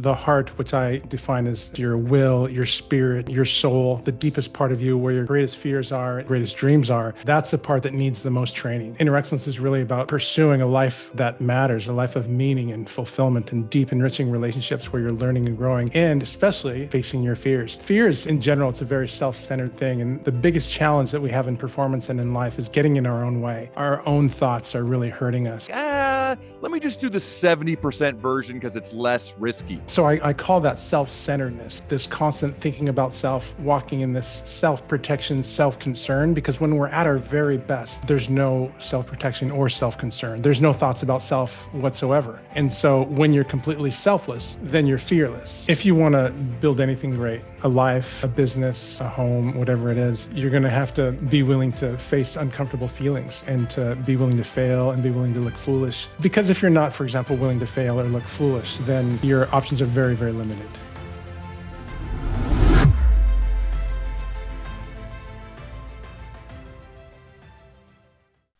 The heart, which I define as your will, your spirit, your soul, the deepest part of you where your greatest fears are, greatest dreams are, that's the part that needs the most training. Inner excellence is really about pursuing a life that matters, a life of meaning and fulfillment and deep, enriching relationships where you're learning and growing, and especially facing your fears. Fears in general, it's a very self-centered thing. And the biggest challenge that we have in performance and in life is getting in our own way. Our own thoughts are really hurting us. Let me just do the 70% version because it's less risky. So I call that self-centeredness, this constant thinking about self, walking in this self-protection, self-concern, because when we're at our very best, there's no self-protection or self-concern. There's no thoughts about self whatsoever. And so when you're completely selfless, then you're fearless. If you want to build anything great, a life, a business, a home, whatever it is, you're going to have to be willing to face uncomfortable feelings and to be willing to fail and be willing to look foolish. Because if you're not, for example, willing to fail or look foolish, then your options are very, very limited.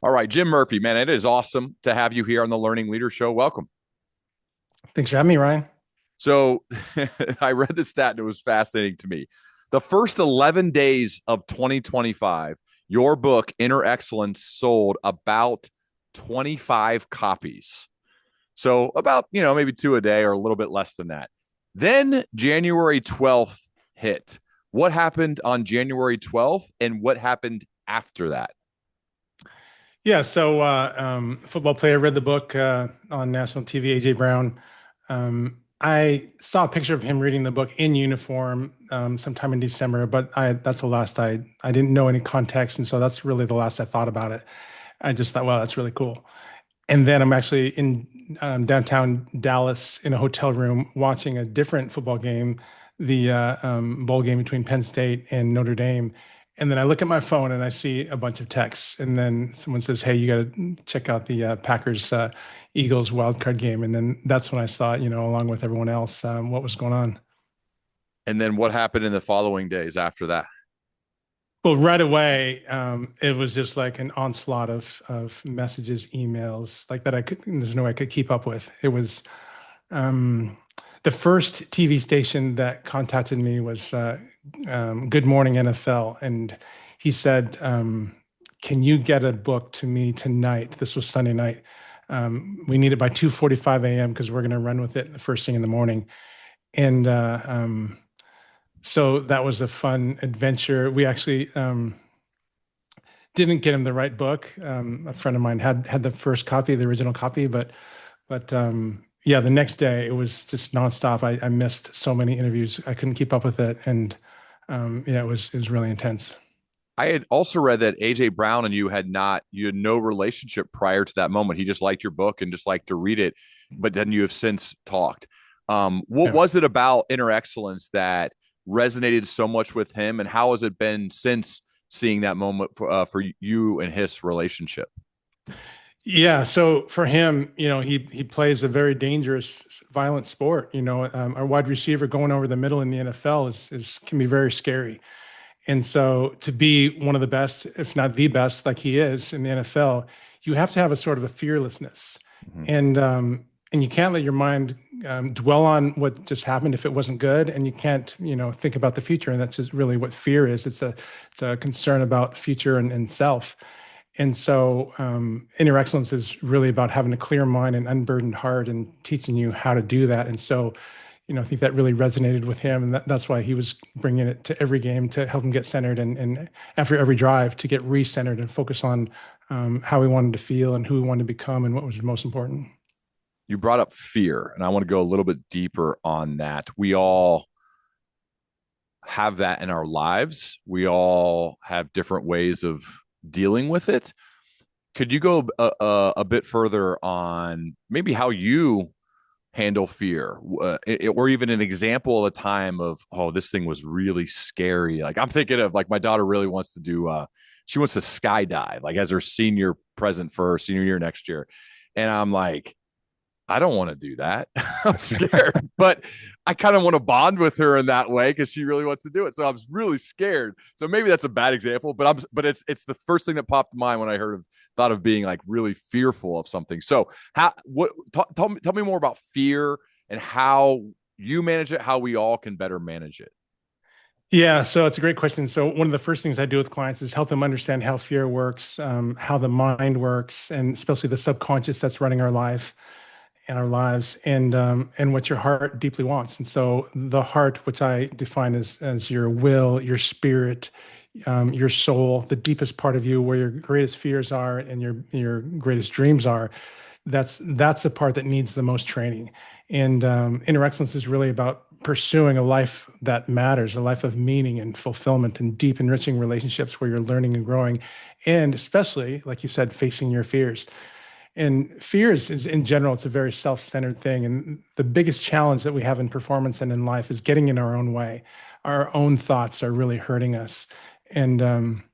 All right, Jim Murphy, man, it is awesome to have you here on the Learning Leader Show. Welcome. Thanks for having me, Ryan. So I read the stat and it was fascinating to me. The first 11 days of 2025, your book, Inner Excellence, sold about 25 copies. So about, maybe 2 a day or a little bit less than that. Then January 12th hit. What happened on January 12th and what happened after that? Yeah, so football player, read the book on national TV, AJ Brown. I saw a picture of him reading the book in uniform sometime in December, but that's the last I didn't know any context. And so that's really the last I thought about it. I just thought, wow, that's really cool. And then I'm actually in downtown Dallas in a hotel room watching a different football game, the bowl game between Penn State and Notre Dame. And then I look at my phone and I see a bunch of texts. And then someone says, hey, you got to check out the Packers Eagles wildcard game. And then that's when I saw, along with everyone else, what was going on. And then what happened in the following days after that? Well, right away, it was just like an onslaught of messages, emails like that. There's no way I could keep up with. It was the first TV station that contacted me was Good Morning NFL, and he said, "Can you get a book to me tonight?" This was Sunday night. We need it by 2:45 a.m. because we're going to run with it the first thing in the morning, and so that was a fun adventure. We actually didn't get him the right book. A friend of mine had the first copy, the original copy, but yeah, the next day it was just nonstop. I missed so many interviews. I couldn't keep up with it, and yeah, it was really intense. I had also read that AJ Brown and you had no relationship prior to that moment. He just liked your book and just liked to read it, but then you have since talked. What was it about Inner Excellence that resonated so much with him, and how has it been since seeing that moment for you and his relationship? Yeah, so for him, he plays a very dangerous, violent sport. Our wide receiver going over the middle in the NFL is can be very scary, and so to be one of the best, if not the best, like he is in the NFL, you have to have a sort of a fearlessness, and you can't let your mind dwell on what just happened if it wasn't good, and you can't think about the future, and that's just really what fear is. It's a concern about future and self. And so Inner Excellence is really about having a clear mind and unburdened heart and teaching you how to do that. And so, I think that really resonated with him. And that's why he was bringing it to every game to help him get centered and after every drive to get re-centered and focus on how he wanted to feel and who he wanted to become and what was most important. You brought up fear, and I want to go a little bit deeper on that. We all have that in our lives. We all have different ways of dealing with it. Could you go a bit further on maybe how you handle fear, or even an example of a time of, oh, this thing was really scary? Like I'm thinking of like my daughter really wants to do, she wants to skydive like as her senior present for her senior year next year. And I'm like, I don't want to do that. I'm scared, but I kind of want to bond with her in that way because she really wants to do it. So I'm really scared. So maybe that's a bad example, but it's the first thing that popped in mind when I thought of being like really fearful of something. So tell me more about fear and how you manage it, how we all can better manage it. Yeah, so it's a great question. So one of the first things I do with clients is help them understand how fear works, how the mind works, and especially the subconscious that's running our life and our lives, and what your heart deeply wants. And so the heart, which I define as your will, your spirit, your soul, the deepest part of you, where your greatest fears are and your greatest dreams are, that's the part that needs the most training. And inner excellence is really about pursuing a life that matters, a life of meaning and fulfillment and deep, enriching relationships where you're learning and growing, and especially, like you said, facing your fears. And fears is in general, it's a very self-centered thing. And the biggest challenge that we have in performance and in life is getting in our own way. Our own thoughts are really hurting us. And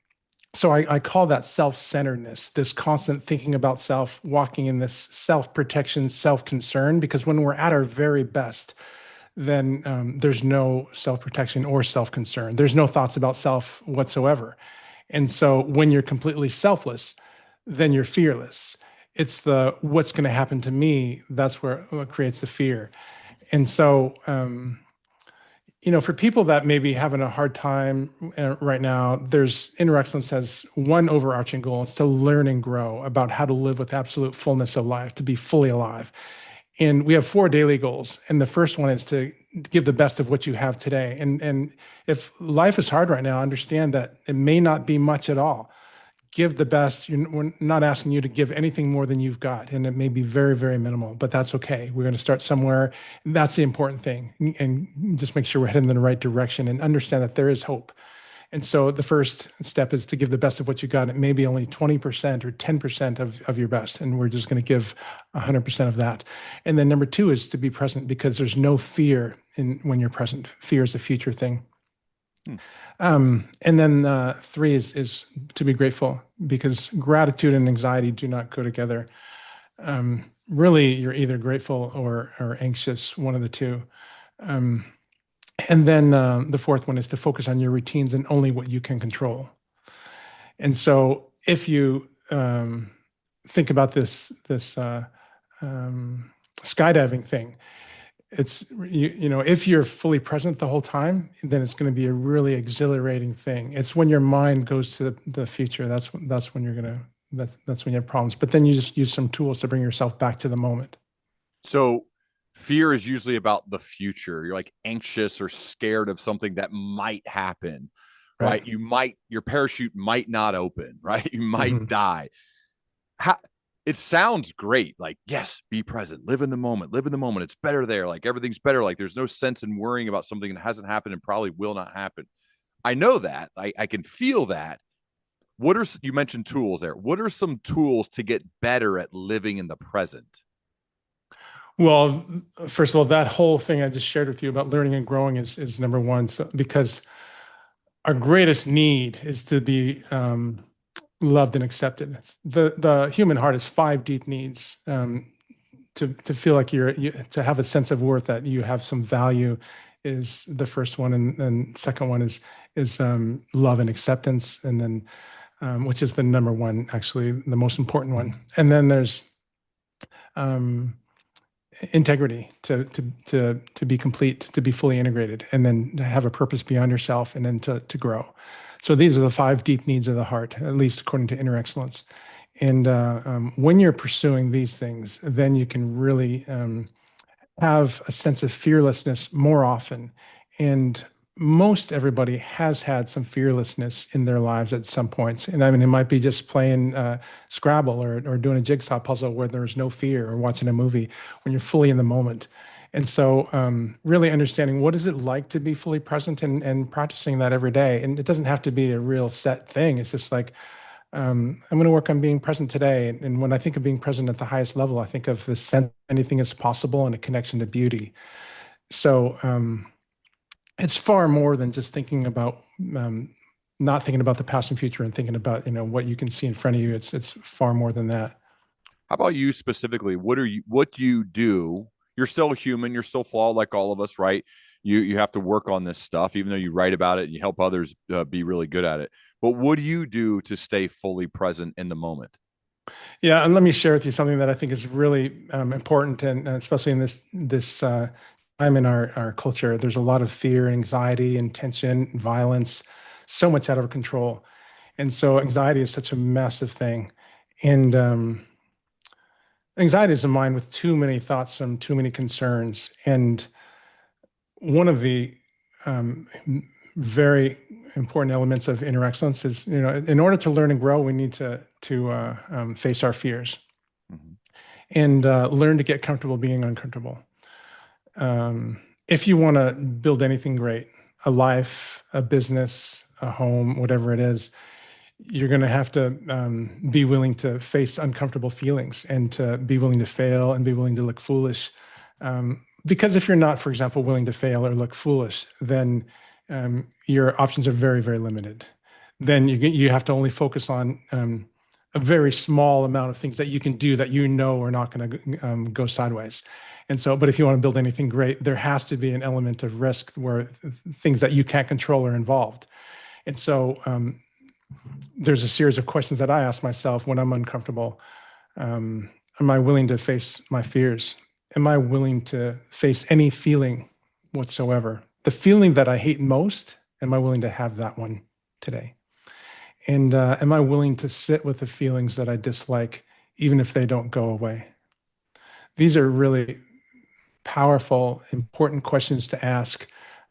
so I call that self-centeredness, this constant thinking about self, walking in this self-protection, self-concern, because when we're at our very best, then there's no self-protection or self-concern. There's no thoughts about self whatsoever. And so when you're completely selfless, then you're fearless. It's the what's going to happen to me, that's where what creates the fear. And so for people that may be having a hard time right now, there's inner excellence has one overarching goal. It's to learn and grow about how to live with absolute fullness of life, to be fully alive. And we have four daily goals. And the first one is to give the best of what you have today. And if life is hard right now, understand that it may not be much at all. Give the best. We're not asking you to give anything more than you've got. And it may be very, very minimal, but that's okay. We're going to start somewhere. That's the important thing. And just make sure we're heading in the right direction and understand that there is hope. And so the first step is to give the best of what you got. It may be only 20% or 10% of your best. And we're just going to give 100% of that. And then number two is to be present, because there's no fear when you're present. Fear is a future thing. Hmm. And then three is to be grateful, because gratitude and anxiety do not go together. Really, you're either grateful or anxious, one of the two. Um, and then the fourth one is to focus on your routines and only what you can control. And so if you think about this skydiving thing, it's if you're fully present the whole time, then it's going to be a really exhilarating thing. It's when your mind goes to the future, that's when you're gonna that's when you have problems. But then you just use some tools to bring yourself back to the moment. So fear is usually about the future. You're like anxious or scared of something that might happen, Right. right? Your parachute might not open, right? You might Mhm. die. How, it sounds great. Like, yes, be present, live in the moment, live in the moment. It's better there. Like everything's better. Like there's no sense in worrying about something that hasn't happened and probably will not happen. I know that. I can feel that. You mentioned tools there. What are some tools to get better at living in the present? Well, first of all, that whole thing I just shared with you about learning and growing is number one. So, because our greatest need is to be loved and accepted. The human heart has five deep needs. To feel like to have a sense of worth, that you have some value, is the first one, and second one is love and acceptance, and then which is the number one, actually the most important one. And then there's um, integrity, to be complete, to be fully integrated, and then to have a purpose beyond yourself, and then to grow. So these are the five deep needs of the heart, at least according to inner excellence. And when you're pursuing these things, then you can really have a sense of fearlessness more often. And most everybody has had some fearlessness in their lives at some points. And I mean, it might be just playing Scrabble, or doing a jigsaw puzzle where there's no fear, or watching a movie when you're fully in the moment. And so, really understanding what is it like to be fully present, and practicing that every day. And it doesn't have to be a real set thing. It's just like, I'm going to work on being present today. And when I think of being present at the highest level, I think of the sense anything is possible and a connection to beauty. So it's far more than just thinking about, not thinking about the past and future, and thinking about what you can see in front of you. It's far more than that. How about you specifically? What do you do? You're still human, you're still flawed like all of us, right? You have to work on this stuff, even though you write about it and you help others be really good at it. But what do you do to stay fully present in the moment? Yeah, and let me share with you something that I think is really important, and especially in this time in our culture, there's a lot of fear, anxiety, and tension, and violence, so much out of control. And so anxiety is such a massive thing. And anxiety is a mind with too many thoughts and too many concerns. And one of the um, very important elements of inner excellence is, in order to learn and grow, we need to face our fears Mhm. and learn to get comfortable being uncomfortable. If you want to build anything great, a life, a business, a home, whatever it is, you're going to have to be willing to face uncomfortable feelings and to be willing to fail and be willing to look foolish. Because if you're not, for example, willing to fail or look foolish, then your options are very, very limited. Then you have to only focus on a very small amount of things that you can do that are not going to go sideways. And so, but if you want to build anything great, there has to be an element of risk where things that you can't control are involved. And so, there's a series of questions that I ask myself when I'm uncomfortable. Am I willing to face my fears? Am I willing to face any feeling whatsoever? The feeling that I hate most, am I willing to have that one today? And am I willing to sit with the feelings that I dislike, even if they don't go away? These are really powerful, important questions to ask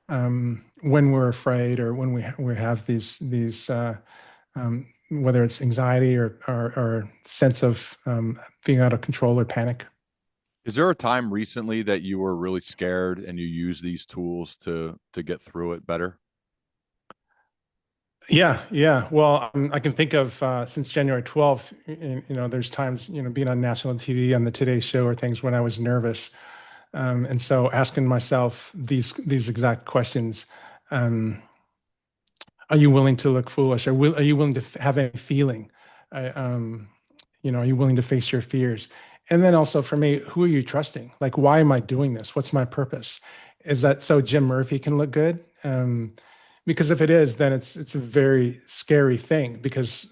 when we're afraid or when we have these whether it's anxiety or sense of being out of control or panic. Is there a time recently that you were really scared and you use these tools to get through it better? Yeah, yeah. Well, I can think of since January 12th, there's times, being on national TV on the Today Show or things when I was nervous. And so asking myself these exact questions. Um, are you willing to look foolish? Are you willing to have any feeling? I, are you willing to face your fears? And then also for me, who are you trusting? Like, why am I doing this? What's my purpose? Is that so Jim Murphy can look good? Because if it is, then it's a very scary thing. Because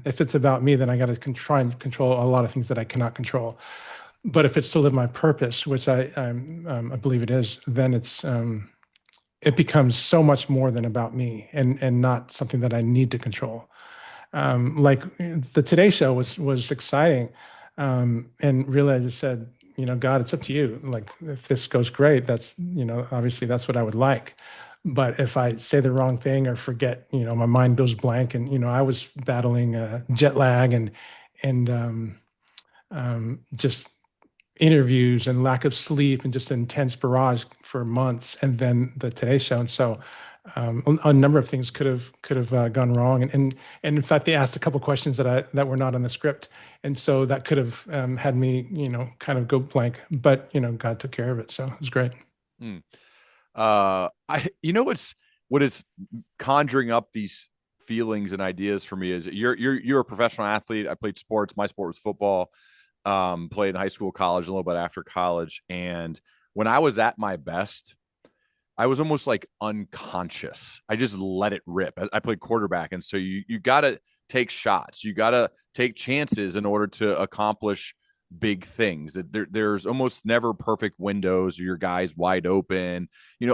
if it's about me, then I got to try and control a lot of things that I cannot control. But if it's to live my purpose, which I believe it is, then it becomes so much more than about me and not something that I need to control. Like the Today Show was exciting, and really I just said, God, it's up to you. Like if this goes great, that's obviously that's what I would like. But if I say the wrong thing or forget, my mind goes blank, and I was battling jet lag and just interviews and lack of sleep and just intense barrage for months, and then the Today Show. And so a number of things could have gone wrong, and in fact, they asked a couple questions that were not on the script, and so that could have had me, kind of go blank. But God took care of it, so it was great. Mm. I what is conjuring up these feelings and ideas for me is you're a professional athlete. I played sports. My sport was football. Played in high school, college, a little bit after college, and when I was at my best, I was almost like unconscious. I just let it rip. I played quarterback, and so you got to take shots. You got to take chances in order to accomplish big things. There's almost never perfect windows or your guys wide open,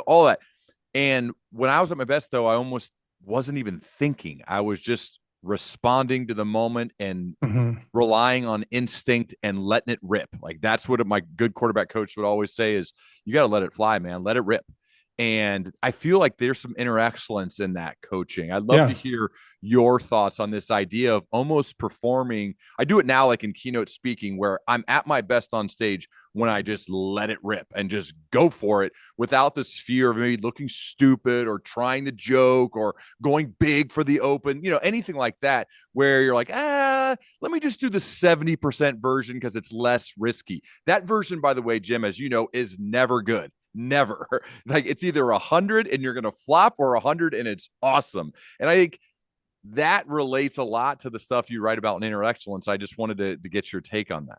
all that. And when I was at my best, though, I almost wasn't even thinking. I was just responding to the moment and Hmm. relying on instinct and letting it rip. Like that's what my good quarterback coach would always say is you got to let it fly, man. Let it rip. And I feel like there's some inner excellence in that coaching. I'd love to Yeah. hear your thoughts on this idea of almost performing. I do it now, like in keynote speaking, where I'm at my best on stage when I just let it rip and just go for it without this fear of maybe looking stupid or trying to joke or going big for the open, anything like that, where you're like, let me just do the 70% version because it's less risky. That version, by the way, Jim, as you know, is never good. Never. Like it's either 100 and you're going to flop or 100 and it's awesome. And I think that relates a lot to the stuff you write about in inner excellence. I just wanted to get your take on that.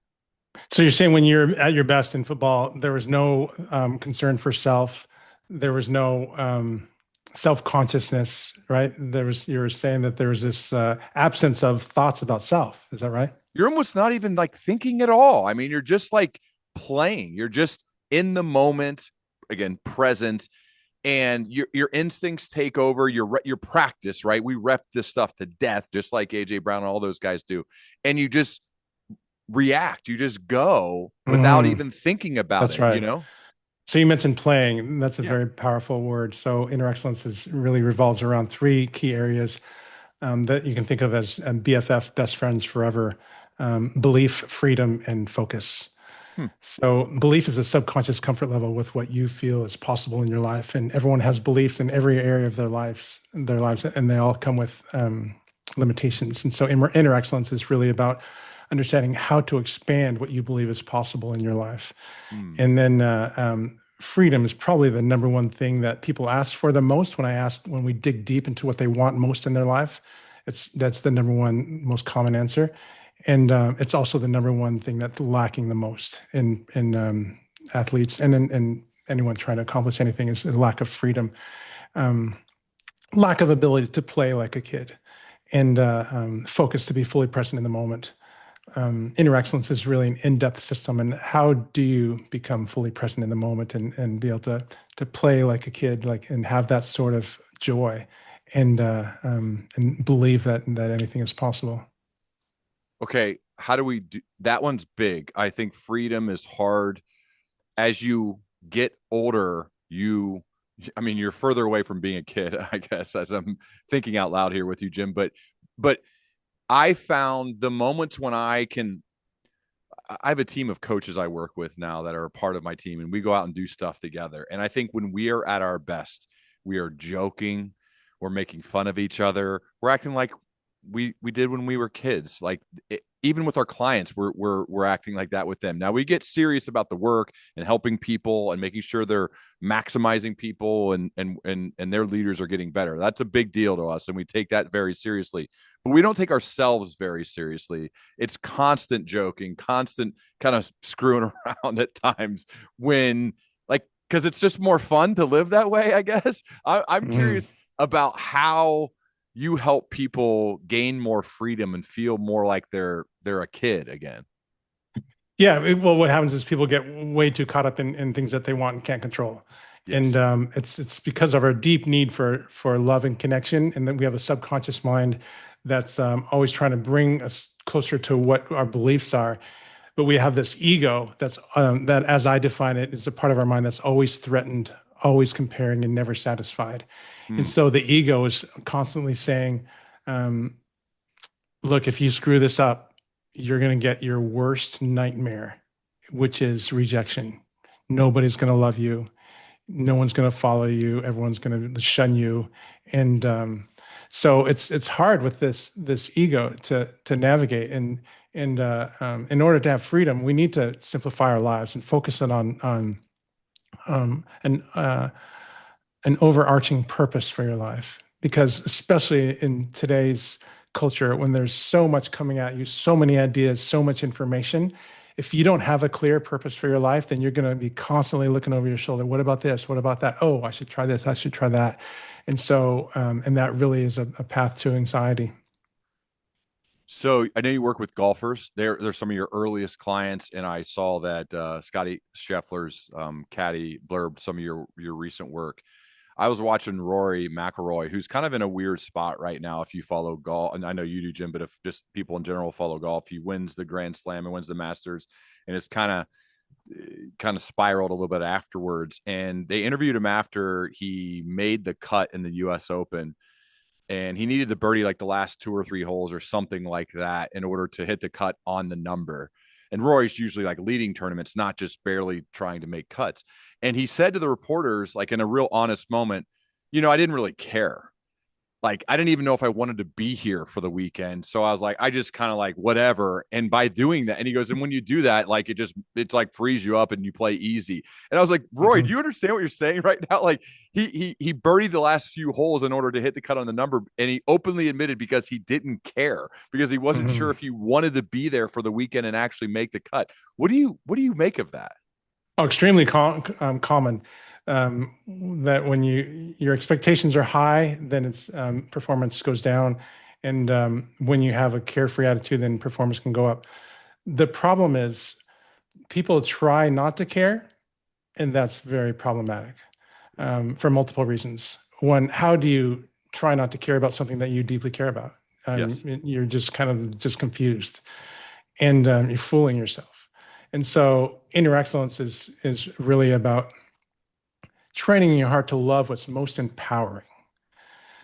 So you're saying when you're at your best in football, there was no concern for self, there was no self-consciousness, right? You were saying that there was this absence of thoughts about self. Is that right? You're almost not even like thinking at all. I mean, you're just like playing. You're just in the moment, again, present, and your instincts take over your practice, right? We rep this stuff to death, just like AJ Brown and all those guys do, and you just react, you just go without Hmm. even thinking about That's it, you right. know? So you mentioned playing. That's a Yeah. very powerful word. So inner excellence is really revolves around three key areas that you can think of as BFF, best friends forever: belief, freedom, and focus. Hmm. So belief is a subconscious comfort level with what you feel is possible in your life, and everyone has beliefs in every area of their lives, and they all come with limitations. And so inner excellence is really about understanding how to expand what you believe is possible in your life. Hmm. And then freedom is probably the number one thing that people ask for the most. When we dig deep into what they want most in their life, that's the number one most common answer, and it's also the number one thing that's lacking the most in athletes and in anyone trying to accomplish anything is a lack of freedom, um, lack of ability to play like a kid, and focus to be fully present in the moment. Inner excellence is really an in-depth system. And how do you become fully present in the moment and be able to play like a kid, like and have that sort of joy, and believe that anything is possible? Okay, how do we do that? One's big. I think freedom is hard as you get older. I mean, you're further away from being a kid, I guess, as I'm thinking out loud here with you, Jim. But I found the moments when I have a team of coaches I work with now that are a part of my team, and we go out and do stuff together. And I think when we are at our best, we are joking, we're making fun of each other, we're acting like we did when we were kids. Like even with our clients, we're acting like that with them. Now we get serious about the work and helping people and making sure they're maximizing people and their leaders are getting better. That's a big deal to us, and we take that very seriously. But we don't take ourselves very seriously. It's constant joking, constant kind of screwing around at times when like because it's just more fun to live that way, I guess. I'm Mhm. curious about how you help people gain more freedom and feel more like they're a kid again. Yeah, well, what happens is people get way too caught up in things that they want and can't control, and Yes. it's because of our deep need for love and connection, and then we have a subconscious mind that's always trying to bring us closer to what our beliefs are. But we have this ego that, as I define it, is a part of our mind that's always threatened, always comparing, and never satisfied. And Hmm. so the ego is constantly saying, um, look, if you screw this up, you're going to get your worst nightmare, which is rejection. Nobody's going to love you. No one's going to follow you. Everyone's going to shun you. And so it's hard with this ego to navigate. And in order to have freedom, we need to simplify our lives and focus it on an overarching purpose for your life. Because especially in today's culture, when there's so much coming at you, so many ideas, so much information, if you don't have a clear purpose for your life, then you're going to be constantly looking over your shoulder. What about this? What about that? Oh, I should try this. I should try that. And so, and that really is a path to anxiety. So I know you work with golfers. They're some of your earliest clients, and I saw that Scotty Scheffler's caddy blurbed some of your recent work. I was watching Rory McIlroy, who's kind of in a weird spot right now. If you follow golf, and I know you do, Jim, but if just people in general follow golf, he wins the Grand Slam and wins the Masters, and it's kind of spiraled a little bit afterwards. And they interviewed him after he made the cut in the U.S. Open, and he needed to birdie like the last two or three holes or something like that in order to hit the cut on the number. And Rory's usually like leading tournaments, not just barely trying to make cuts. And he said to the reporters, like in a real honest moment, I didn't really care. Like I didn't even know if I wanted to be here for the weekend. So I was like, I just kind of like whatever. And by doing that, and he goes, and when you do that, like it's like frees you up and you play easy. And I was like, Roy, do Mhm. you understand what you're saying right now? Like he birdied the last few holes in order to hit the cut on the number, and he openly admitted because he didn't care because he wasn't sure Mhm. if he wanted to be there for the weekend and actually make the cut. What do you make of that? Oh, extremely common. That when your expectations are high, then it's performance goes down, and when you have a carefree attitude, then performance can go up. The problem is people try not to care, And that's very problematic for multiple reasons. One, how do you try not to care about something that you deeply care about? Yes. You're just kind of just confused, and you're fooling yourself. And so, inner excellence is really about training your heart to love what's most empowering.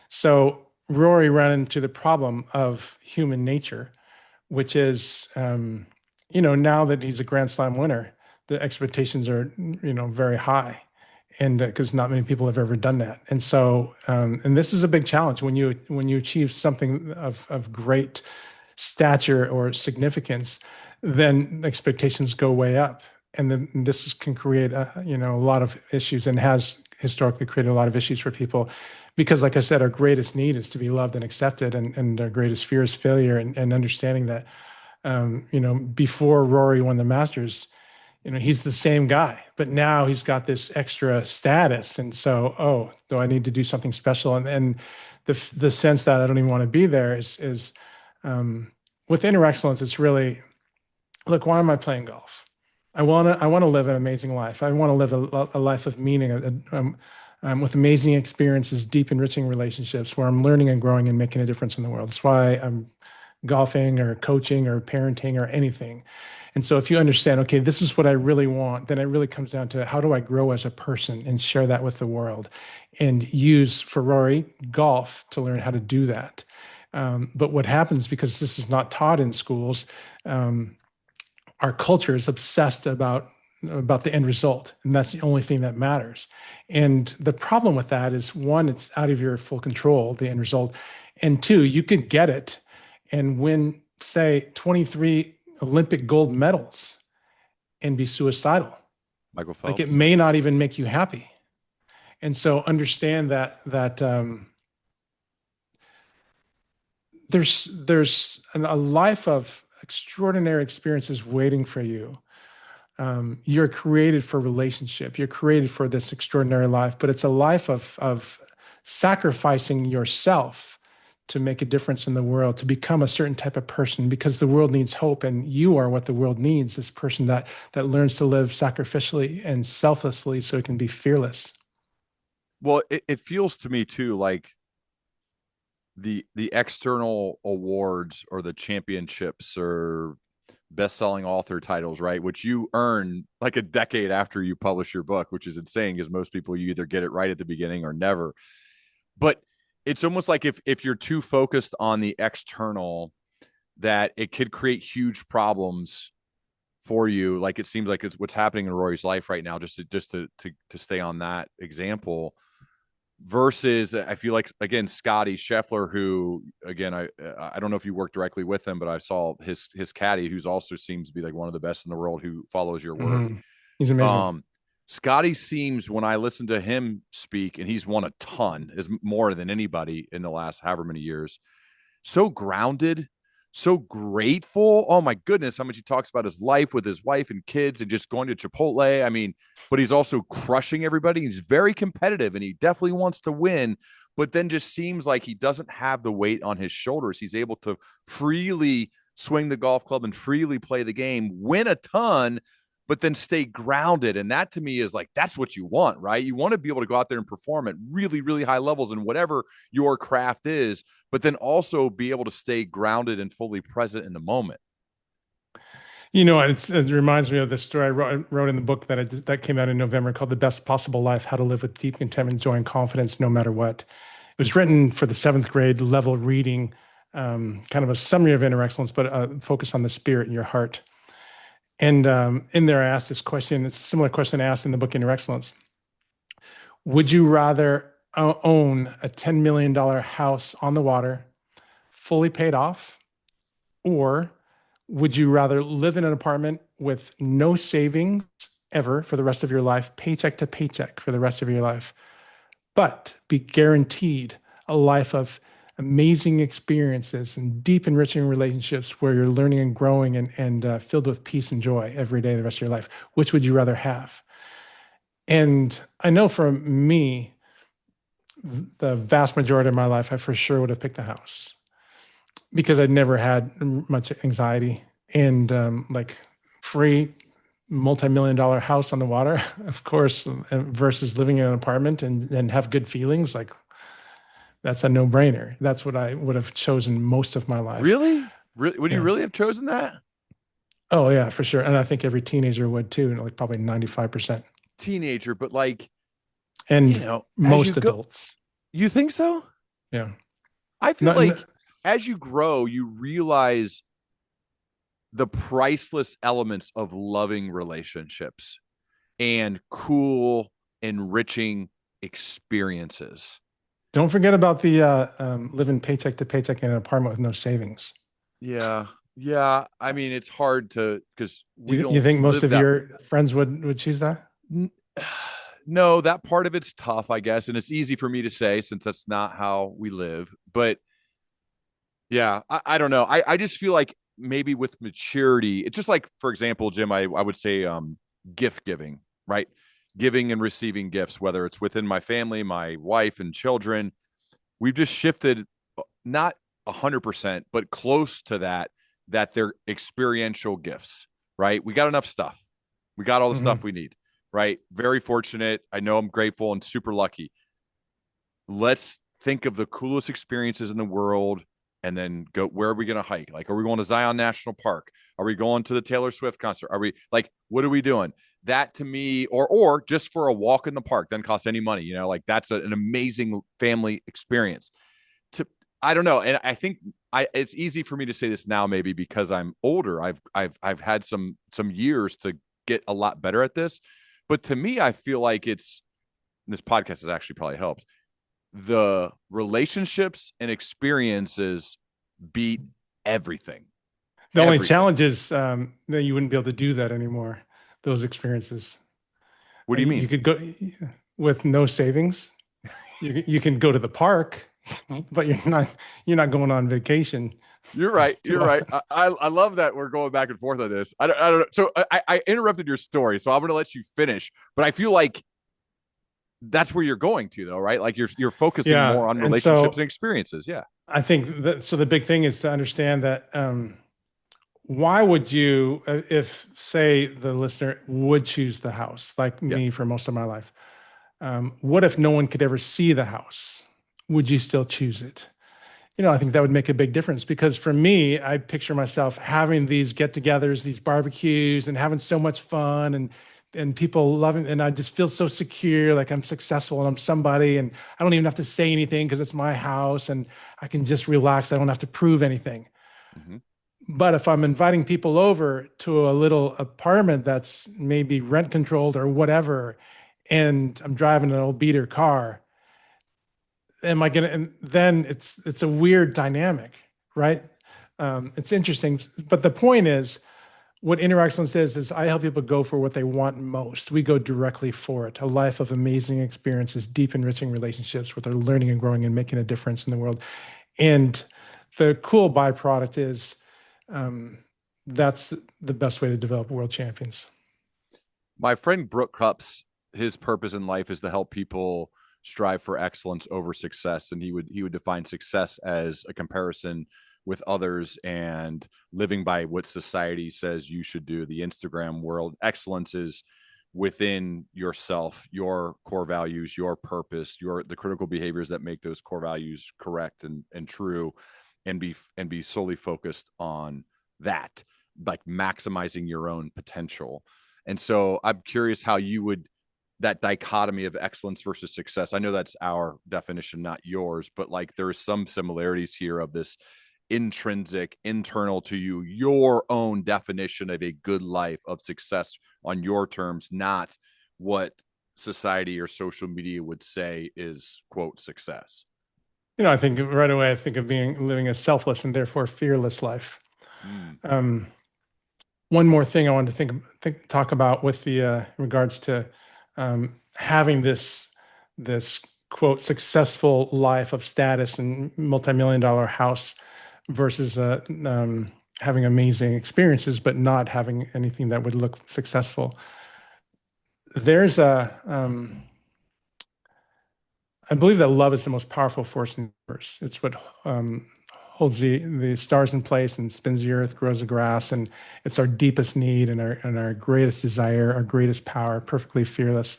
So Rory ran into the problem of human nature, which is, now that he's a Grand Slam winner, the expectations are, very high, and because not many people have ever done that. And so, and this is a big challenge when you achieve something of great stature or significance, then expectations go way up, and then this can create a lot of issues, and has historically created a lot of issues for people, because, like I said, our greatest need is to be loved and accepted, and our greatest fear is failure, and understanding that, before Rory won the Masters, he's the same guy, but now he's got this extra status. And so, oh, do I need to do something special? And the sense that I don't even want to be there is with inner excellence, it's really, look, why am I playing golf? I want to live an amazing life. I want to live a life of meaning, with amazing experiences, deep, enriching relationships where I'm learning and growing and making a difference in the world. That's why I'm golfing or coaching or parenting or anything. And so if you understand, okay, this is what I really want, then it really comes down to how do I grow as a person and share that with the world, and use, for Rory, golf to learn how to do that. But what happens, because this is not taught in schools, um, our culture is obsessed about the end result, and that's the only thing that matters. And the problem with that is, one, it's out of your full control, the end result, and two, you could get it and win, say, 23 Olympic gold medals and be suicidal. Michael Like, it Phelps. may not even make you happy. And so understand that there's a life of extraordinary experiences waiting for you. You're created for relationship. You're created for this extraordinary life, but it's a life of sacrificing yourself to make a difference in the world, to become a certain type of person, because the world needs hope, and you are what the world needs. This person that learns to live sacrificially and selflessly, so it can be fearless. Well, it feels to me too like the external awards or the championships or best-selling author titles, right? Which you earn like a decade after you publish your book, which is insane because most people, you either get it right at the beginning or never. But it's almost like if you're too focused on the external, that it could create huge problems for you. Like it seems like it's what's happening in Rory's life right now. Just to stay on that example, versus I feel like, again, Scotty Scheffler, who, again, I don't know if you work directly with him, but I saw his caddy, who's also seems to be like one of the best in the world, who follows your work. Mm-hmm. He's amazing. Scotty seems, when I listen to him speak, and he's won a ton, is more than anybody in the last however many years, so grounded, so grateful. Oh my goodness, how much he talks about his life with his wife and kids and just going to Chipotle. I mean, but he's also crushing everybody. He's very competitive and he definitely wants to win, but then just seems like he doesn't have the weight on his shoulders. He's able to freely swing the golf club and freely play the game, win a ton, but then stay grounded. And that to me is like, that's what you want, right? You want to be able to go out there and perform at really, really high levels in whatever your craft is, but then also be able to stay grounded and fully present in the moment. It reminds me of the story I wrote in the book that came out in November, called "The Best Possible Life: How to Live with Deep Contentment, Joy, and Confidence, No Matter What." It was written for the seventh grade level reading, kind of a summary of inner excellence, but focus on the spirit in your heart. And in there, I asked this question. It's a similar question I asked in the book Inner Excellence. Would you rather own a $10 million house on the water, fully paid off, or would you rather live in an apartment with no savings ever for the rest of your life, paycheck to paycheck for the rest of your life, but be guaranteed a life of amazing experiences and deep, enriching relationships where you're learning and growing, and filled with peace and joy every day the rest of your life? Which would you rather have? And I know for me, the vast majority of my life, I for sure would have picked the house, because I'd never had much anxiety, and like free, multi-million dollar house on the water, of course, versus living in an apartment and have good feelings, like that's a no-brainer. That's what I would have chosen most of my life. Really? Really? Would you Yeah. really have chosen that? Oh yeah, for sure. And I think every teenager would too, like probably 95%. Teenager, but like, And as you most go, adults. you think so? Yeah. I feel Not, like as you grow, you realize the priceless elements of loving relationships and cool, enriching experiences. don't forget about the living paycheck to paycheck in an apartment with no savings. Yeah. Yeah. I mean, it's hard to because we You don't think most live of that. your friends would choose that? No, that part of it's tough, I guess. And it's easy for me to say since that's not how we live. But yeah, I don't know. I just feel like maybe with maturity, it's just like, for example, Jim, I would say gift giving, right? Giving and receiving gifts, whether it's within my family, my wife and children. We've just shifted not 100%, but close to that, that they're experiential gifts, right? We got enough stuff. We got all the stuff Hmm. we need, right? Very fortunate. I know I'm grateful and super lucky. Let's think of the coolest experiences in the world and then go, where are we going to hike? Like, are we going to Zion National Park? Are we going to the Taylor Swift concert? Are we like, what are we doing? That to me, or just for a walk in the park, doesn't cost any money, like that's an amazing family experience. To I don't know, and I think it's easy for me to say this now, maybe because I'm older. I've had some years to get a lot better at this, but to me, I feel like this podcast has actually probably helped. The relationships and experiences beat everything. The only Everything. challenge is that you wouldn't be able to do that anymore. Those experiences. What do you You mean? could go with no savings. You can go to the park, but you're not going on vacation. You're right. To You're right. I love that we're going back and forth on this. I don't know. So I interrupted your story, so I'm going to let you finish. But I feel like that's where you're going to, though, right? Like you're focusing yeah, more on and relationships and so experiences. Yeah. I think that so the big thing is to understand that why would you, if say the listener would choose the house, like Yeah. me for most of my life, what if no one could ever see the house? Would you still choose it? I think that would make a big difference because for me, I picture myself having these get-togethers, these barbecues, and having so much fun and people loving, and I just feel so secure, like I'm successful and I'm somebody, and I don't even have to say anything because it's my house and I can just relax. I don't have to prove anything. Mm-hmm. But if I'm inviting people over to a little apartment that's maybe rent controlled or whatever, and I'm driving an old beater car, am I gonna? And then it's a weird dynamic, right? It's interesting, but the point is, what Inner Excellence is I help people go for what they want most. We go directly for it. A life of amazing experiences, deep, enriching relationships where they're learning and growing and making a difference in the world. And the cool byproduct is um, that's the best way to develop world champions. My friend Brooke Cups, his purpose in life is to help people strive for excellence over success, and he would define success as a comparison with others and living by what society says you should do. The Instagram world, excellence is within yourself, your core values, your purpose, your the critical behaviors that make those core values correct and true, and be solely focused on that, like maximizing your own potential. And so I'm curious how you would that dichotomy of excellence versus success. I know that's our definition, not yours, but like there is some similarities here of this intrinsic, internal to you, your own definition of a good life of success on your terms, not what society or social media would say is quote success. I think right away I think of being living a selfless and therefore fearless life. Mm. Um, One more thing I wanted to talk about with the regards to having this quote successful life of status and multi-million dollar house versus having amazing experiences but not having anything that would look successful. There's a I believe that love is the most powerful force in the universe. It's what holds the stars in place and spins the earth, grows the grass, and it's our deepest need and our greatest desire, our greatest power, perfectly fearless.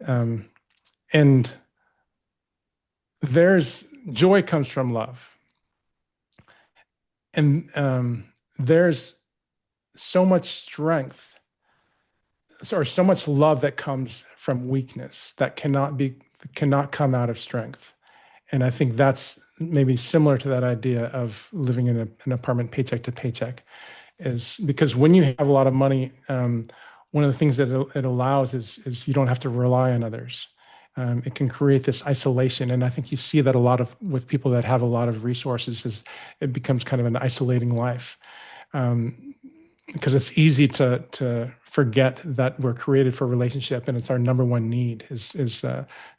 Um, and there's joy comes from love, and there's so much strength or so much love that comes from weakness that cannot come out of strength. And I think that's maybe similar to that idea of living in an apartment paycheck to paycheck, is because when you have a lot of money, one of the things that it allows is you don't have to rely on others. It can create this isolation, and I think you see that a lot of with people that have a lot of resources. Is it becomes kind of an isolating life, because it's easy to forget that we're created for relationship, and it's our number one need is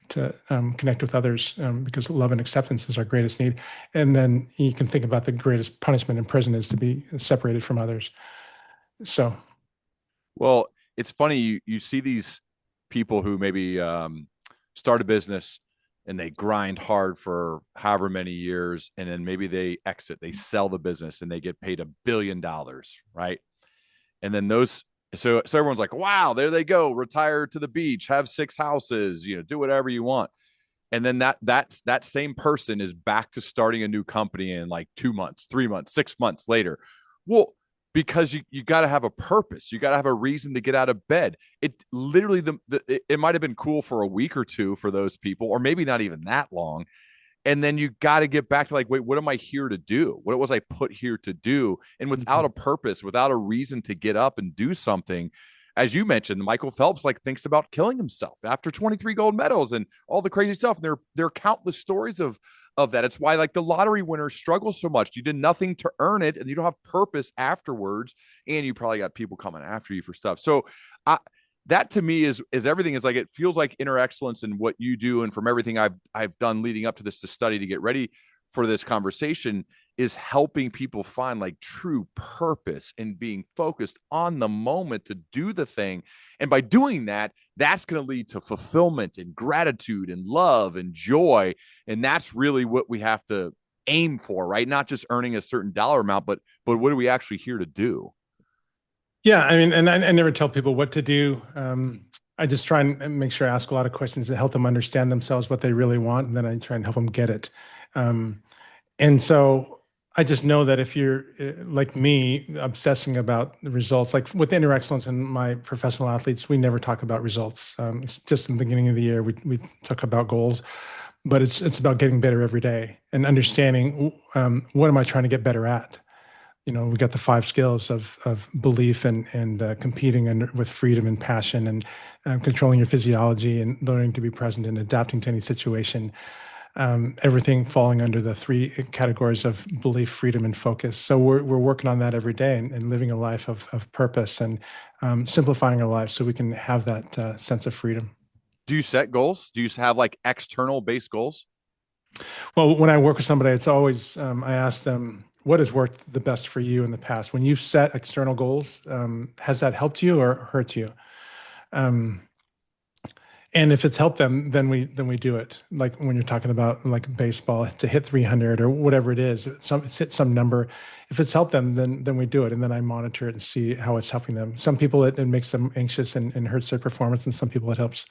to connect with others, because love and acceptance is our greatest need. And then you can think about the greatest punishment in prison is to be separated from others. So, Well, it's funny you see these people who maybe start a business and they grind hard for however many years, and then maybe they exit, they sell the business, and they get paid $1 billion, right? And then so everyone's like, wow, there they go, retire to the beach, have 6 houses, do whatever you want. And then that same person is back to starting a new company in like 2 months, 3 months, 6 months later. Well, because you got to have a purpose, you got to have a reason to get out of bed. It literally it might have been cool for a week or two for those people, or maybe not even that long, and then you got to get back to like, wait, what am I here to do? What was I put here to do? And without a purpose, without a reason to get up and do something, as you mentioned, Michael Phelps like thinks about killing himself after 23 gold medals and all the crazy stuff. And there are countless stories of that. It's why like the lottery winners struggle so much. You did nothing to earn it, and you don't have purpose afterwards, and you probably got people coming after you for stuff. So I that to me is everything. Is like, it feels like inner excellence in what you do, and from everything I've done leading up to this, to study to get ready for this conversation, is helping people find like true purpose and being focused on the moment to do the thing. And by doing that, that's going to lead to fulfillment and gratitude and love and joy. And that's really what we have to aim for, right? Not just earning a certain dollar amount, but what are we actually here to do? yeah, I mean, and I never tell people what to do. I just try and make sure I ask a lot of questions that help them understand themselves, what they really want, and then I try and help them get it. Um, And so I just know that if you're like me, obsessing about the results, like with Inner Excellence and my professional athletes, we never talk about results. It's just in the beginning of the year, we talk about goals, but it's about getting better every day and understanding, what am I trying to get better at? We got the 5 skills of belief and competing and with freedom and passion and controlling your physiology and learning to be present and adapting to any situation. Everything falling under the 3 categories of belief, freedom, and focus. So we're working on that every day and living a life of purpose and simplifying our lives so we can have that sense of freedom. Do you set goals? Do you have like external based goals? Well, when I work with somebody, it's always I ask them, what has worked the best for you in the past? When you've set external goals, has that helped you or hurt you? Um, And if it's helped them, then we do it. Like when you're talking about like baseball to hit 300 or whatever it is, it's hit some number. If it's helped them, then we do it, and then I monitor it and see how it's helping them. Some people it makes them anxious and hurts their performance, and some people it helps.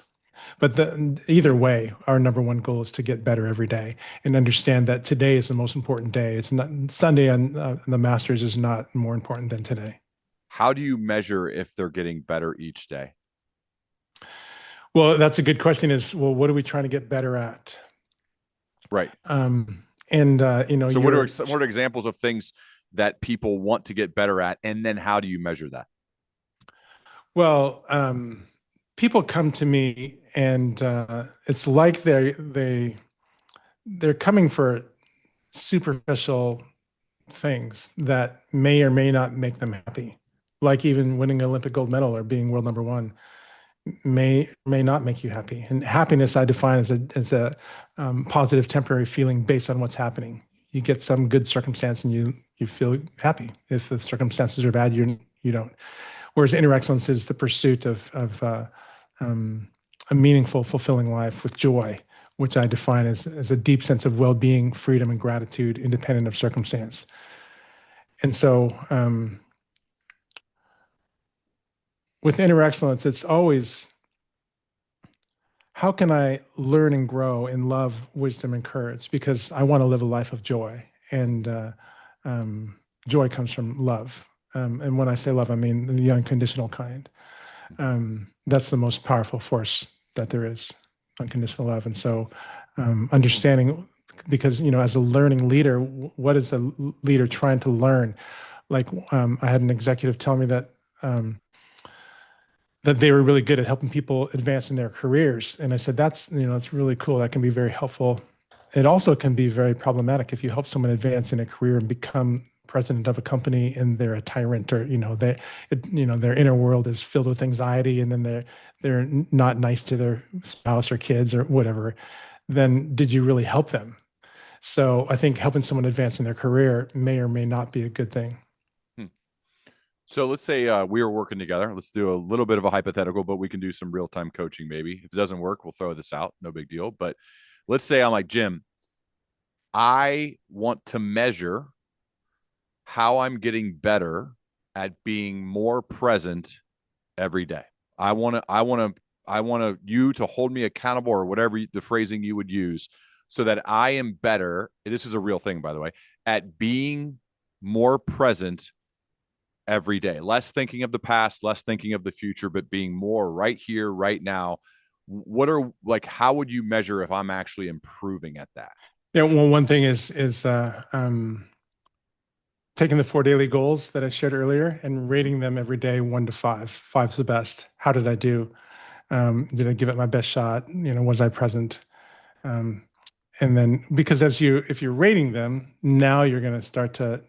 But either way, our number one goal is to get better every day and understand that today is the most important day. It's not Sunday on the Masters is not more important than today. How do you measure if they're getting better each day? Well, that's a good question. Is well, what are we trying to get better at? Right. And So what are examples of things that people want to get better at, and then how do you measure that? well, people come to me and it's like they're coming for superficial things that may or may not make them happy. Like even winning an Olympic gold medal or being world number one may not make you happy. And happiness I define as a positive temporary feeling based on what's happening. You get some good circumstance and you feel happy. If the circumstances are bad, you don't. Whereas inner excellence is the pursuit of a meaningful, fulfilling life with joy which I define as a deep sense of well-being, freedom, and gratitude, independent of circumstance. And so, with inner excellence, it's always how can I learn and grow in love, wisdom, and courage? Because I want to live a life of joy, and um, joy comes from love. And when I say love, I mean the unconditional kind. That's the most powerful force that there is, unconditional love. And so, understanding, because as a learning leader, what is a leader trying to learn? Like, I had an executive tell me that they were really good at helping people advance in their careers. And I said, that's really cool. That can be very helpful. It also can be very problematic if you help someone advance in a career and become president of a company and they're a tyrant, or their inner world is filled with anxiety, and then they're not nice to their spouse or kids or whatever. Then did you really help them? So I think helping someone advance in their career may or may not be a good thing. So let's say we were working together. Let's do a little bit of a hypothetical, but we can do some real time coaching maybe. If it doesn't work, we'll throw this out. No big deal. But let's say I'm like, Jim, I want to measure how I'm getting better at being more present every day. I want you to hold me accountable, or whatever the phrasing you would use, so that I am better. This is a real thing, by the way, at being more present every day, less thinking of the past, less thinking of the future, but being more right here, right now. How would you measure if I'm actually improving at that? Yeah, well, one thing is taking the 4 daily goals that I shared earlier and rating them every day 1 to 5. Five's the best. How did I do? Did I give it my best shot? Was I present? Um, and then, because if you're rating them, now you're going to start to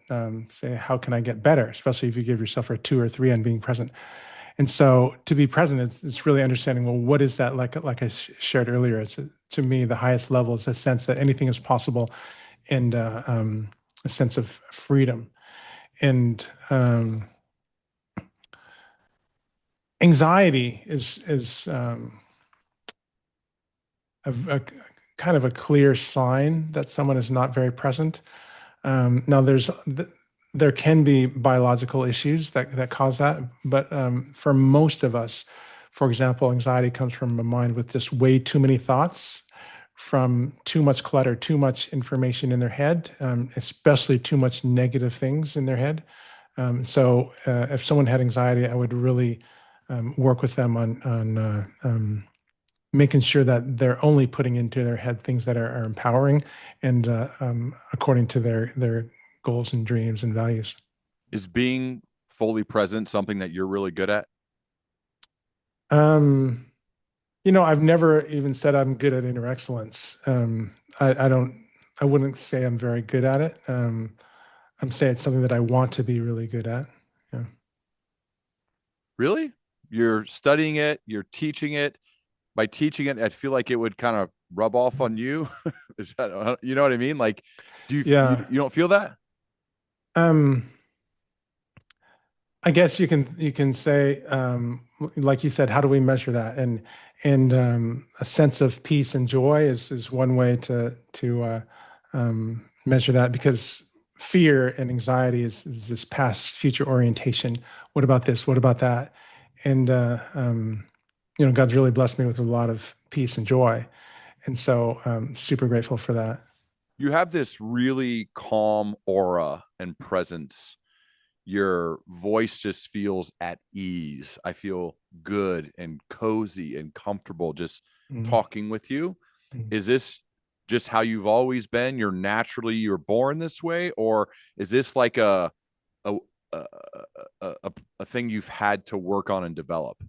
say, how can I get better? Especially if you give yourself a 2 or 3 on being present. And so, to be present, it's really understanding, well, what is that like? Like I shared earlier, to me the highest level is a sense that anything is possible, and a sense of freedom. And anxiety is a kind of a clear sign that someone is not very present. Now, there can be biological issues that cause that, but for most of us, for example, anxiety comes from a mind with just way too many thoughts, from too much clutter, too much information in their head, especially too much negative things in their head. So if someone had anxiety, I would really work with them on making sure that they're only putting into their head things that are empowering and according to their goals and dreams and values. Is being fully present something that you're really good at? Um, I've never even said I'm good at inner excellence. I don't. I wouldn't say I'm very good at it. I'm saying it's something that I want to be really good at. Yeah. Really? You're studying it, you're teaching it. By teaching it, I feel like it would kind of rub off on you. Is that, you know what I mean? Like, Yeah. you don't feel that? Um, I guess you can say, like you said, how do we measure that? And a sense of peace and joy is one way to measure that, because fear and anxiety is this past future orientation. What about this? What about that? And God's really blessed me with a lot of peace and joy, and so super grateful for that. You have this really calm aura and presence. Your voice just feels at ease. I feel good and cozy and comfortable just Mm. talking with you. Mm. Is this just how you've always been? You're born this way, or is this like a a, a thing you've had to work on and develop?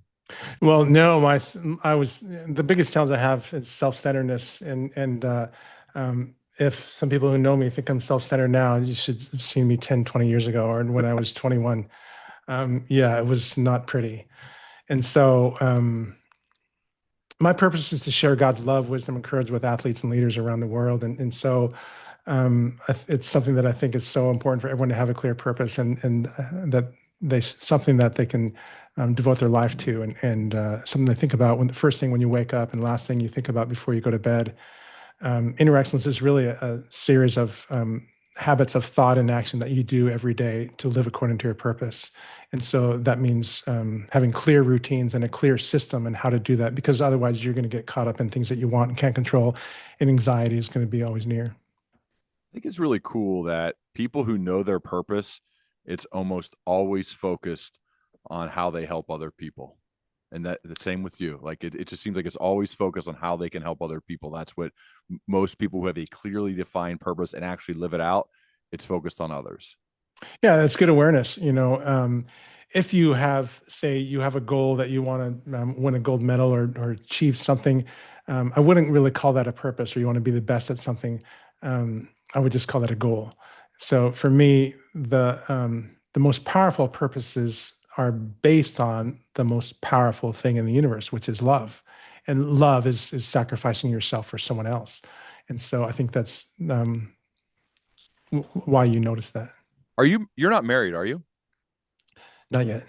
Well, no, I was the biggest challenge I have is self-centeredness, and if some people who know me think I'm self-centered now, you should have seen me 10, 20 years ago, or when I was 21. Yeah, it was not pretty. And so my purpose is to share God's love, wisdom, and courage with athletes and leaders around the world. And so it's something that I think is so important for everyone to have a clear purpose, and that something that they can devote their life to, and something to think about when the first thing when you wake up and last thing you think about before you go to bed. Inner excellence is really a series of habits of thought and action that you do every day to live according to your purpose. And so that means having clear routines and a clear system and how to do that, because otherwise you're going to get caught up in things that you want and can't control, and anxiety is going to be always near. I think it's really cool that people who know their purpose, it's almost always focused on how they help other people. And that the same with you. Like it just seems like it's always focused on how they can help other people. That's what most people who have a clearly defined purpose and actually live it out, it's focused on others. Yeah, that's good awareness. If you have, say, you have a goal that you want to win a gold medal or achieve something, I wouldn't really call that a purpose, or you want to be the best at something. I would just call that a goal. So for me, the most powerful purposes are based on the most powerful thing in the universe, which is love, and love is sacrificing yourself for someone else. And so I think that's why you notice that. You're not married, are you? Not yet.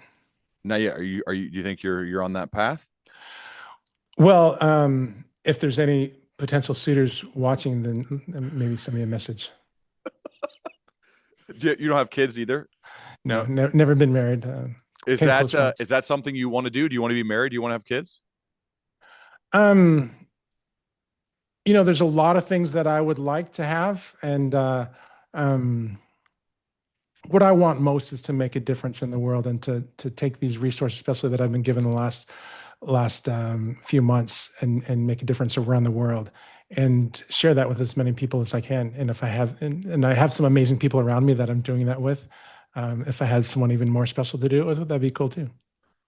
Not yet. Do you think you're on that path? Well, if there's any potential suitors watching, then maybe send me a message. You don't have kids either? No, No. never been married. Came close Is once. that something you want to do? Do you want to be married? Do you want to have kids? Um, there's a lot of things that I would like to have, and um, what I want most is to make a difference in the world and to take these resources, especially that I've been given the last few months, and make a difference around the world and share that with as many people as I can. And if I have, and I have some amazing people around me that I'm doing that with. If I had someone even more special to do it with, that'd be cool too.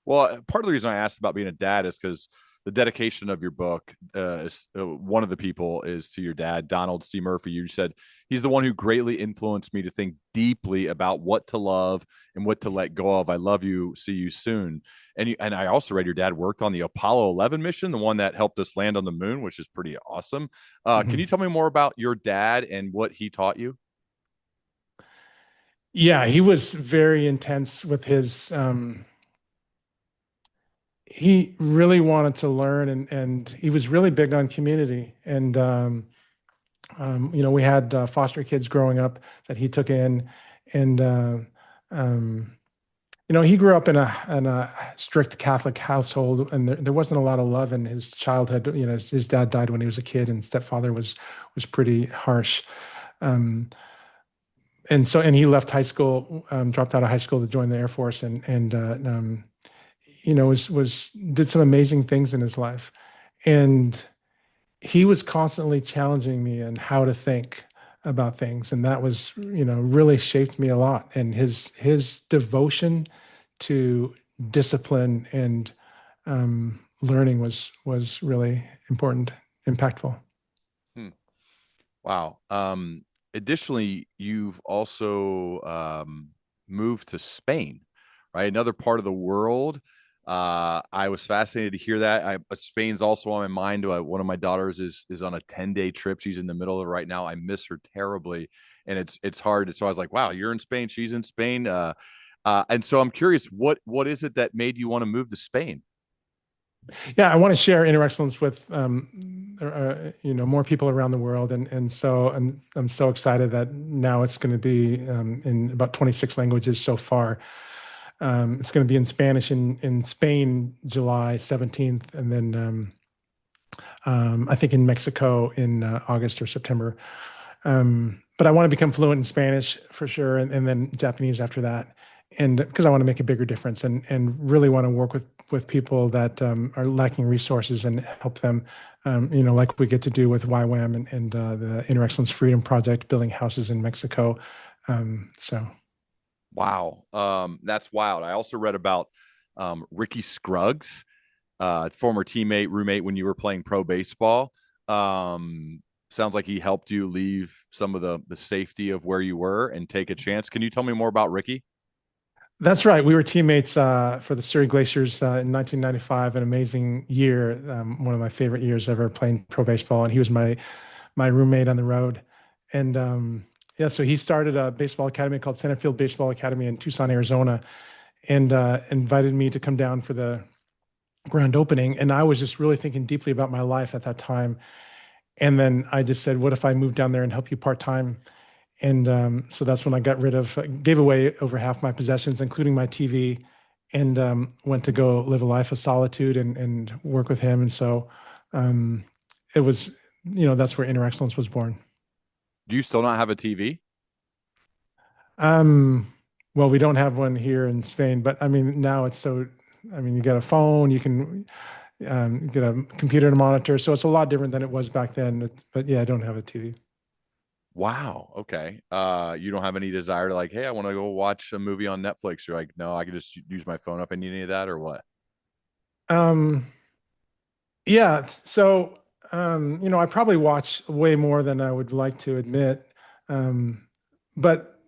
Well, part of the reason I asked about being a dad is because the dedication of your book is one of the people is to your dad, Donald C. Murphy. You said he's the one who greatly influenced me to think deeply about what to love and what to let go of. I love you. See you soon. And I also read your dad worked on the Apollo 11 mission, the one that helped us land on the moon, which is pretty awesome. Can Mhm. you tell me more about your dad and what he taught you? Yeah, he was very intense with his. He really wanted to learn, and he was really big on community. And we had foster kids growing up that he took in, and um, he grew up in a strict Catholic household, and there wasn't a lot of love in his childhood. His dad died when he was a kid, and stepfather was pretty harsh. Um, and he left high school, dropped out of high school to join the Air Force, and was did some amazing things in his life. And he was constantly challenging me on how to think about things, and that was really shaped me a lot. And his devotion to discipline and learning was really important, impactful. Hmm. Wow. Additionally, you've also moved to Spain, right? Another part of the world. I was fascinated to hear that. Spain's also on my mind. One of my daughters is on a 10-day trip. She's in the middle of it right now. I miss her terribly, and it's hard. So I was like, wow, you're in Spain. She's in Spain. And so I'm curious, what is it that made you want to move to Spain? Yeah, I want to share inner excellence with more people around the world, and so I'm so excited that now it's going to be in about 26 languages so far. It's going to be in Spanish in Spain July 17th, and then I think in Mexico in August or September. But I want to become fluent in Spanish for sure, and then Japanese after that, and because I want to make a bigger difference, and really want to work with people that are lacking resources and help them. Like we get to do with YWAM and the Inner Excellence Freedom Project, building houses in Mexico. So Wow, that's wild. I also read about Ricky Scruggs, former teammate, roommate when you were playing pro baseball. Sounds like he helped you leave some of the safety of where you were and take a chance. Can you tell me more about Ricky? that's right. We were teammates for the Surrey Glaciers in 1995, an amazing year, one of my favorite years ever playing pro baseball. And he was my roommate on the road. And yeah, so he started a baseball academy called Centerfield Baseball Academy in Tucson, Arizona, and invited me to come down for the grand opening. And I was just really thinking deeply about my life at that time. And then I just said, what if I moved down there and help you part time? And so that's when I got rid of, gave away over half my possessions, including my TV, and went to go live a life of solitude and work with him. And so um, it was, that's where Inner Excellence was born. Do you still not have a TV? Um, well, we don't have one here in Spain, but I mean, now it's so, I mean, you got a phone, you can get a computer to monitor. So it's a lot different than it was back then. But yeah, I don't have a TV. Wow. Okay. You don't have any desire to like, hey, I want to go watch a movie on Netflix. You're like, no, I can just use my phone if I need any of that or what? Um, yeah. So, I probably watch way more than I would like to admit. Um, but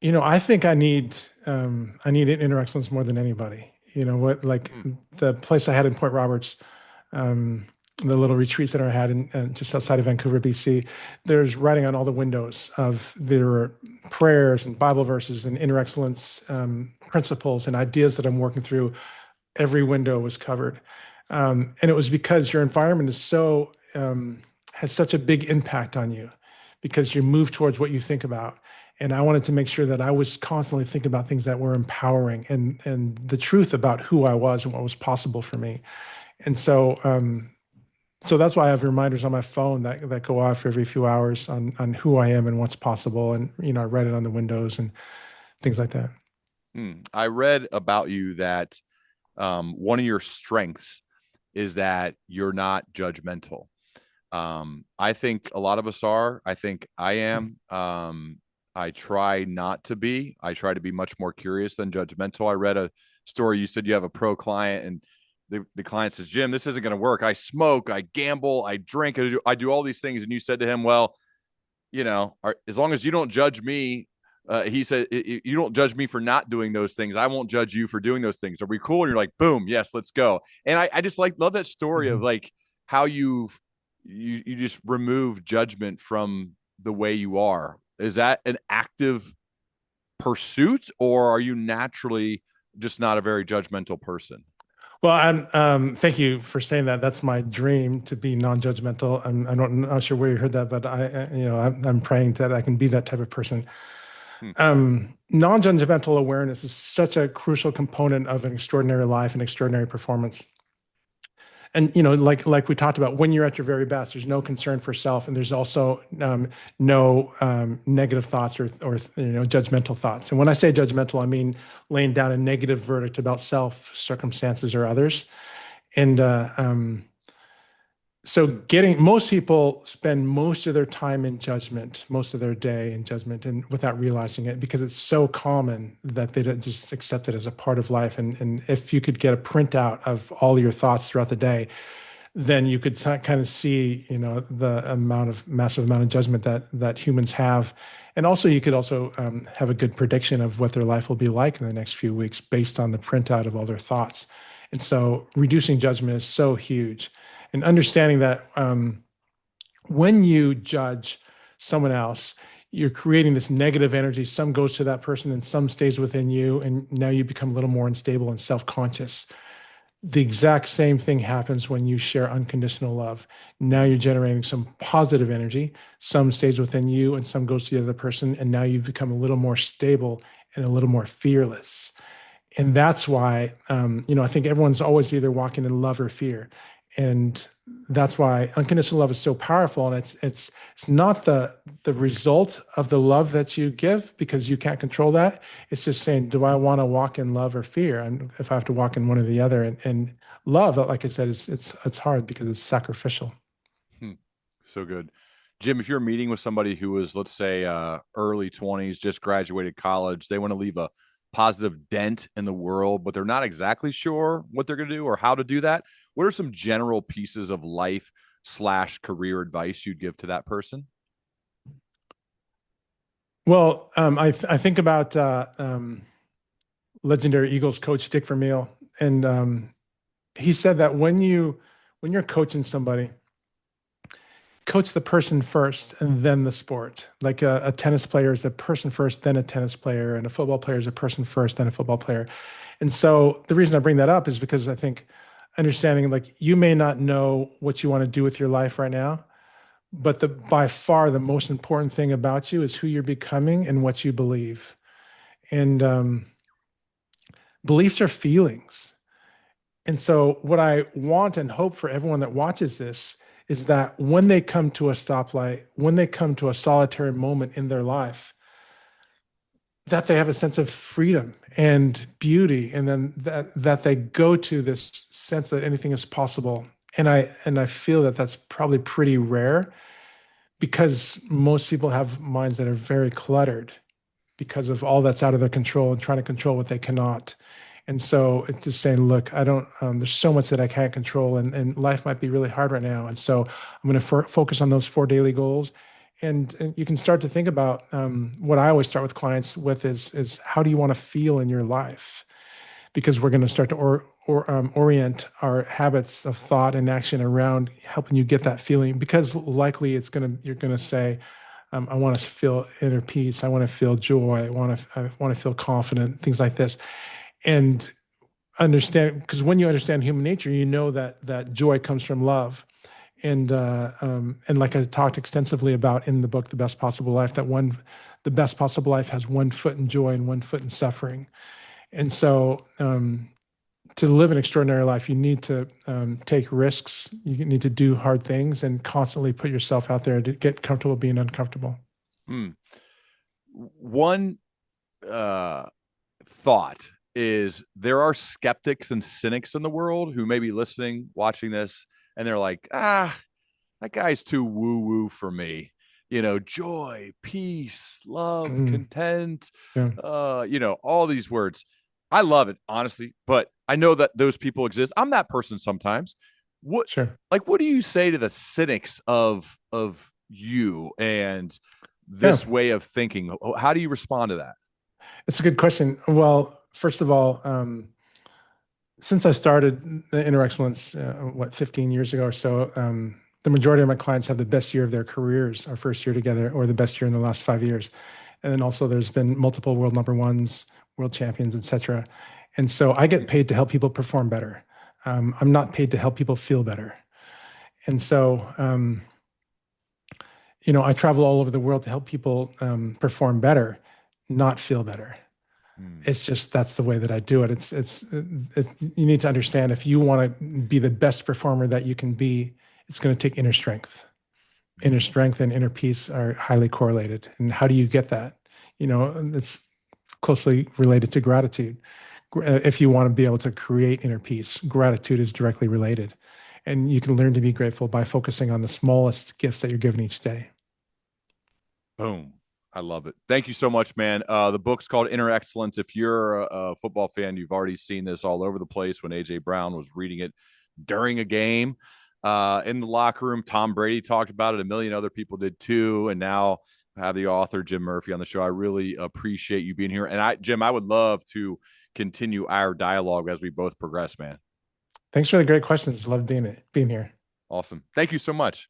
I think I need inner excellence more than anybody. What, like Hmm. the place I had in Point Roberts, um, the little retreat center I had in just outside of Vancouver, BC. There's writing on all the windows of their prayers and Bible verses and inner excellence principles and ideas that I'm working through. Every window was covered, and it was because your environment is so has such a big impact on you because you move towards what you think about. And I wanted to make sure that I was constantly thinking about things that were empowering and the truth about who I was and what was possible for me. And so that's why I have reminders on my phone that go off every few hours on who I am and what's possible. And I write it on the windows and things like that. I read about you that one of your strengths is that you're not judgmental. I think a lot of us are. I think I am. I try not to be. I try to be much more curious than judgmental. I read a story. You said you have a pro client, and the client says, Jim, this isn't going to work. I smoke, I gamble, I drink, I do all these things. And you said to him, well, as long as you don't judge me, he said, you don't judge me for not doing those things. I won't judge you for doing those things. Are we cool? And you're like, boom, yes, let's go. And I just love that story of Mhm. like how you just remove judgment from the way you are. Is that an active pursuit, or are you naturally just not a very judgmental person? Well, thank you for saying that. That's my dream to be non-judgmental. I'm not sure where you heard that, but I'm praying that I can be that type of person. Hmm. Non-judgmental awareness is such a crucial component of an extraordinary life and extraordinary performance. And like we talked about, when you're at your very best, there's no concern for self, and there's also no negative thoughts or judgmental thoughts. And when I say judgmental, I mean laying down a negative verdict about self, circumstances, or others. And so most people spend most of their time in judgment, most of their day in judgment, and without realizing it, because it's so common that they don't just accept it as a part of life. And if you could get a printout of all your thoughts throughout the day, then you could kind of see, the massive amount of judgment that humans have. And also, you could also have a good prediction of what their life will be like in the next few weeks based on the printout of all their thoughts. And so, reducing judgment is so huge, and understanding that when you judge someone else, you're creating this negative energy. Some goes to that person, and some stays within you, and now you become a little more unstable and self-conscious. The exact same thing happens when you share unconditional love. Now you're generating some positive energy. Some stays within you and some goes to the other person. And now you've become a little more stable and a little more fearless. And that's why, I think everyone's always either walking in love or fear. And that's why unconditional love is so powerful. And it's not the result of the love that you give because you can't control that. It's just saying, do I want to walk in love or fear? And if I have to walk in one or the other, and love, like I said, it's hard because it's sacrificial. Hmm. So good. Jim, if you're meeting with somebody who was, let's say, early 20s, just graduated college, they want to leave a positive dent in the world, but they're not exactly sure what they're going to do or how to do that. What are some general pieces of life slash career advice you'd give to that person? Well, I think about legendary Eagles coach Dick Vermeil, and he said that when you're coaching somebody, coach the person first and then the sport. Like a tennis player is a person first, then a tennis player, and a football player is a person first, then a football player. And so the reason I bring that up is because I think understanding like you may not know what you want to do with your life right now, but the by far the most important thing about you is who you're becoming and what you believe. And beliefs are feelings. And so, what I want and hope for everyone that watches this is that when they come to a stoplight, when they come to a solitary moment in their life, that they have a sense of freedom and beauty, and then that they go to this sense that anything is possible. And I feel that that's probably pretty rare because most people have minds that are very cluttered because of all that's out of their control and trying to control what they cannot. And so it's just saying, look, I don't, there's so much that I can't control, and life might be really hard right now. And so I'm going to focus on those four daily goals. And you can start to think about what I always start with clients with is how do you want to feel in your life? Because we're going to start to orient our habits of thought and action around helping you get that feeling. Because likely you're going to say, I want to feel inner peace. I want to feel joy. I want to feel confident. Things like this, and understand because when you understand human nature, you know that joy comes from love, and like I talked extensively about in the book, The Best Possible Life, the best possible life has one foot in joy and one foot in suffering, and so. To live an extraordinary life, you need to take risks. You need to do hard things and constantly put yourself out there to get comfortable being uncomfortable. Hmm. One thought is there are skeptics and cynics in the world who may be listening, watching this, and they're like, that guy's too woo woo for me. Joy, peace, love, Mm, content, yeah, all these words. I love it, honestly, but I know that those people exist. I'm that person sometimes. What sure. what do you say to the cynics of you and Yeah, this way of thinking? How do you respond to that? it's a good question. Well, first of all, since I started the Inner Excellence, 15 years ago or so, the majority of my clients have the best year of their careers, our first year together, or the best year in the last 5 years. And then also, there's been multiple world number ones, world champions, etc. And so, I get paid to help people perform better. I'm not paid to help people feel better. And so, I travel all over the world to help people perform better, not feel better. Hmm. It's just that's the way that I do it. You need to understand if you want to be the best performer that you can be, it's going to take inner strength. Inner Hmm. strength and inner peace are highly correlated. And how do you get that? It's closely related to gratitude. If you want to be able to create inner peace, gratitude is directly related. And you can learn to be grateful by focusing on the smallest gifts that you're given each day. Boom. I love it. Thank you so much, man. The book's called Inner Excellence. If you're a football fan, you've already seen this all over the place when AJ Brown was reading it during a game in the locker room. Tom Brady talked about it. A million other people did too. And now I have the author, Jim Murphy, on the show. I really appreciate you being here. And Jim, I would love to continue our dialogue as we both progress, man. Thanks for the great questions. Love being here. Awesome. Thank you so much.